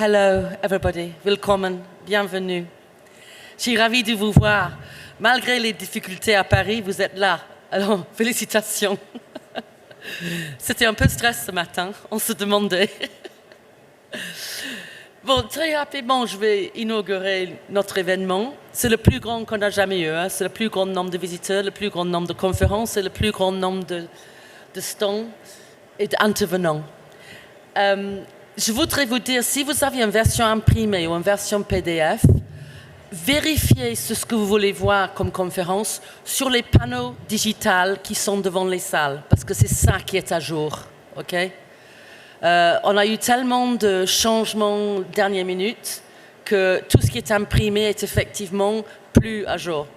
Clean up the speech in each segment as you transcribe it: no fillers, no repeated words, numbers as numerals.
Hello everybody, willkommen, bienvenue. Je suis ravie de vous voir. Malgré les difficultés à Paris, vous êtes là. Alors, félicitations. C'était un peu de stress ce matin, on se demandait. Bon, très rapidement, je vais inaugurer notre événement. C'est le plus grand qu'on a jamais eu. C'est le plus grand nombre de visiteurs, le plus grand nombre de conférences et le plus grand nombre de stands et d'intervenants. Je voudrais vous dire, si vous avez une version imprimée ou une version PDF, vérifiez ce que vous voulez voir comme conférence sur les panneaux digitaux qui sont devant les salles, parce que c'est ça qui est à jour. Okay? On a eu tellement de changements dernière minute que tout ce qui est imprimé est effectivement plus à jour.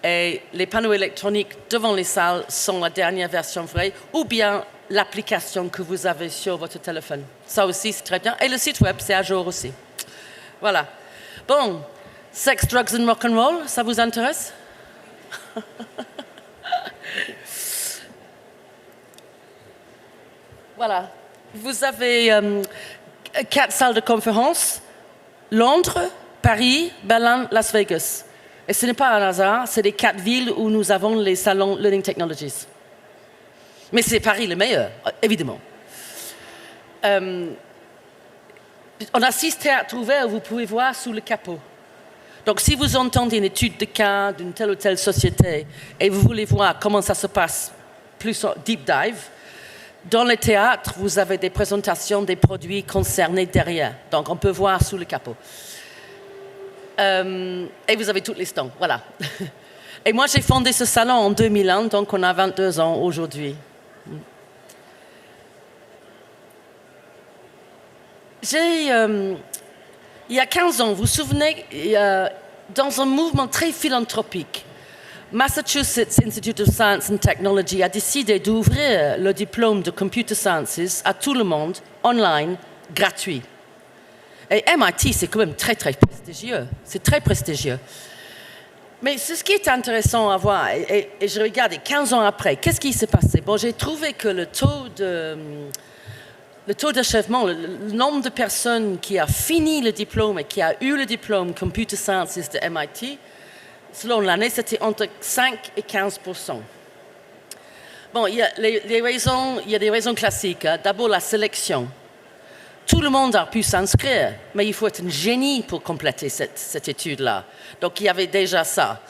Et les panneaux électroniques devant les salles sont la dernière version vraie, ou bien l'application que vous avez sur votre téléphone. Ça aussi, c'est très bien. Et le site web, c'est à jour aussi. Voilà. Bon, sex, drugs and rock'n'roll, ça vous intéresse? Voilà. Vous avez 4 salles de conférence, Londres, Paris, Berlin, Las Vegas. Et ce n'est pas un hasard, c'est les 4 villes où nous avons les salons Learning Technologies. Mais c'est Paris le meilleur, évidemment. On a 6 théâtres ouverts, vous pouvez voir sous le capot. Donc si vous entendez une étude de cas d'une telle ou telle société et vous voulez voir comment ça se passe, plus en deep dive, dans les théâtres, vous avez des présentations des produits concernés derrière. Donc on peut voir sous le capot. Et vous avez tous les stands, voilà. Et moi, j'ai fondé ce salon en 2001, donc on a 22 ans aujourd'hui. Il y a 15 ans, vous vous souvenez, dans un mouvement très philanthropique, Massachusetts Institute of Science and Technology a décidé d'ouvrir le diplôme de Computer Sciences à tout le monde, online, gratuit. Et MIT, c'est quand même très, très prestigieux. C'est très prestigieux. Mais ce qui est intéressant à voir, et je regarde 15 ans après, qu'est-ce qui s'est passé? Bon, j'ai trouvé que le taux d'achèvement, le nombre de personnes qui a fini le diplôme et qui a eu le diplôme Computer Sciences de MIT, selon l'année, c'était entre 5 et 15%. Bon, il y a des raisons classiques. Hein. D'abord, la sélection. Tout le monde a pu s'inscrire, mais il faut être un génie pour compléter cette étude-là. Donc, il y avait déjà ça.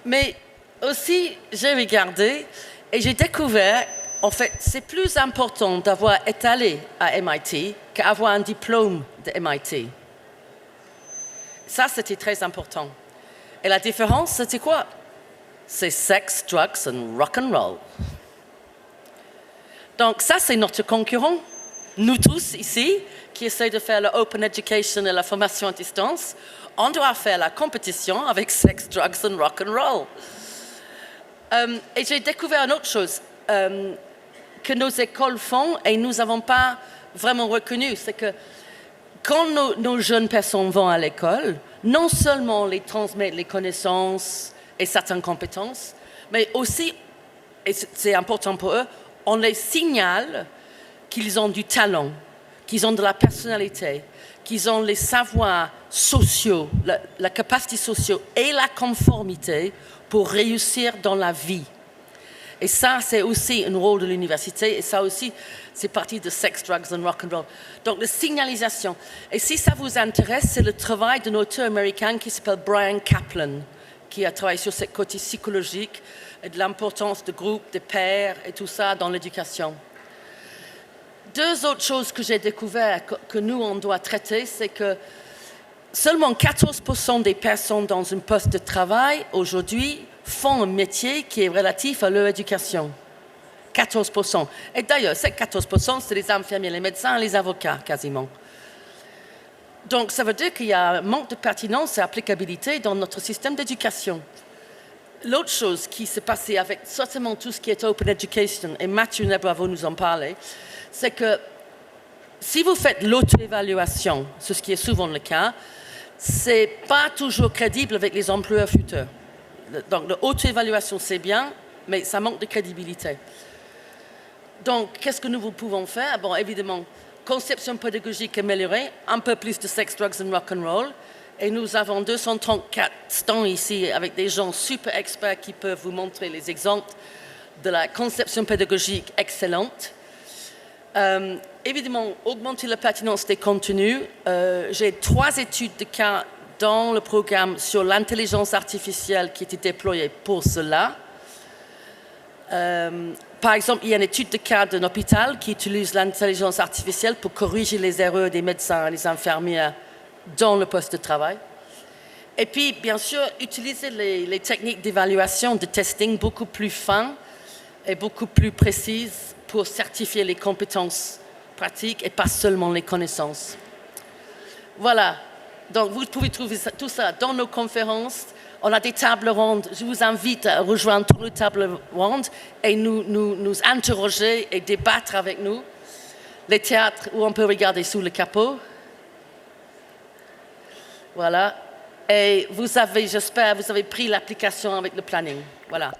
Mais aussi, j'ai regardé et j'ai découvert, en fait, c'est plus important d'avoir été allé à MIT qu'avoir un diplôme de MIT. Ça, c'était très important. Et la différence, c'était quoi? C'est sex, drugs and rock'n'roll. Donc, ça, c'est notre concurrent. Nous tous ici, qui essayent de faire la open education et la formation à distance, on doit faire la compétition avec sex, drugs and rock'n'roll. Et j'ai découvert une autre chose que nos écoles font et nous n'avons pas vraiment reconnu, c'est que quand nos jeunes personnes vont à l'école, non seulement les transmettent les connaissances et certaines compétences, mais aussi, et c'est important pour eux, on les signale qu'ils ont du talent, qu'ils ont de la personnalité, qu'ils ont les savoirs sociaux, la capacité sociale et la conformité pour réussir dans la vie. Et ça, c'est aussi un rôle de l'université, et ça aussi, c'est partie de Sex, Drugs and Rock'n'Roll. Donc, la signalisation. Et si ça vous intéresse, c'est le travail d'un auteur américain qui s'appelle Bryan Caplan, qui a travaillé sur ce côté psychologique et de l'importance de groupe, de pairs et tout ça dans l'éducation. 2 autres choses que j'ai découvertes que nous, on doit traiter, c'est que seulement 14% des personnes dans un poste de travail aujourd'hui font un métier qui est relatif à leur éducation. 14%. Et d'ailleurs, ces 14%, c'est les infirmiers, les médecins, les avocats, quasiment. Donc, ça veut dire qu'il y a un manque de pertinence et d'applicabilité dans notre système d'éducation. L'autre chose qui s'est passée avec certainement tout ce qui est open education, et Mathieu Nebravo nous en parlait, c'est que si vous faites l'auto-évaluation, ce qui est souvent le cas, c'est pas toujours crédible avec les employeurs futurs. Donc, l'auto-évaluation, c'est bien, mais ça manque de crédibilité. Donc, qu'est-ce que nous pouvons faire? Bon, évidemment, conception pédagogique améliorée, un peu plus de sex, drugs and rock'n'roll. Et nous avons 234 stands ici avec des gens super experts qui peuvent vous montrer les exemples de la conception pédagogique excellente. Évidemment, augmenter la pertinence des contenus. J'ai 3 études de cas dans le programme sur l'intelligence artificielle qui étaient déployées pour cela. Par exemple, il y a une étude de cas d'un hôpital qui utilise l'intelligence artificielle pour corriger les erreurs des médecins et des infirmières dans le poste de travail. Et puis, bien sûr, utiliser les techniques d'évaluation, de testing beaucoup plus fins et beaucoup plus précises pour certifier les compétences pratiques et pas seulement les connaissances. Voilà. Donc, vous pouvez trouver tout ça dans nos conférences. On a des tables rondes. Je vous invite à rejoindre toutes les tables rondes et nous interroger et débattre avec nous. Les théâtres où on peut regarder sous le capot. Voilà. Et vous avez, j'espère, vous avez pris l'application avec le planning. Voilà.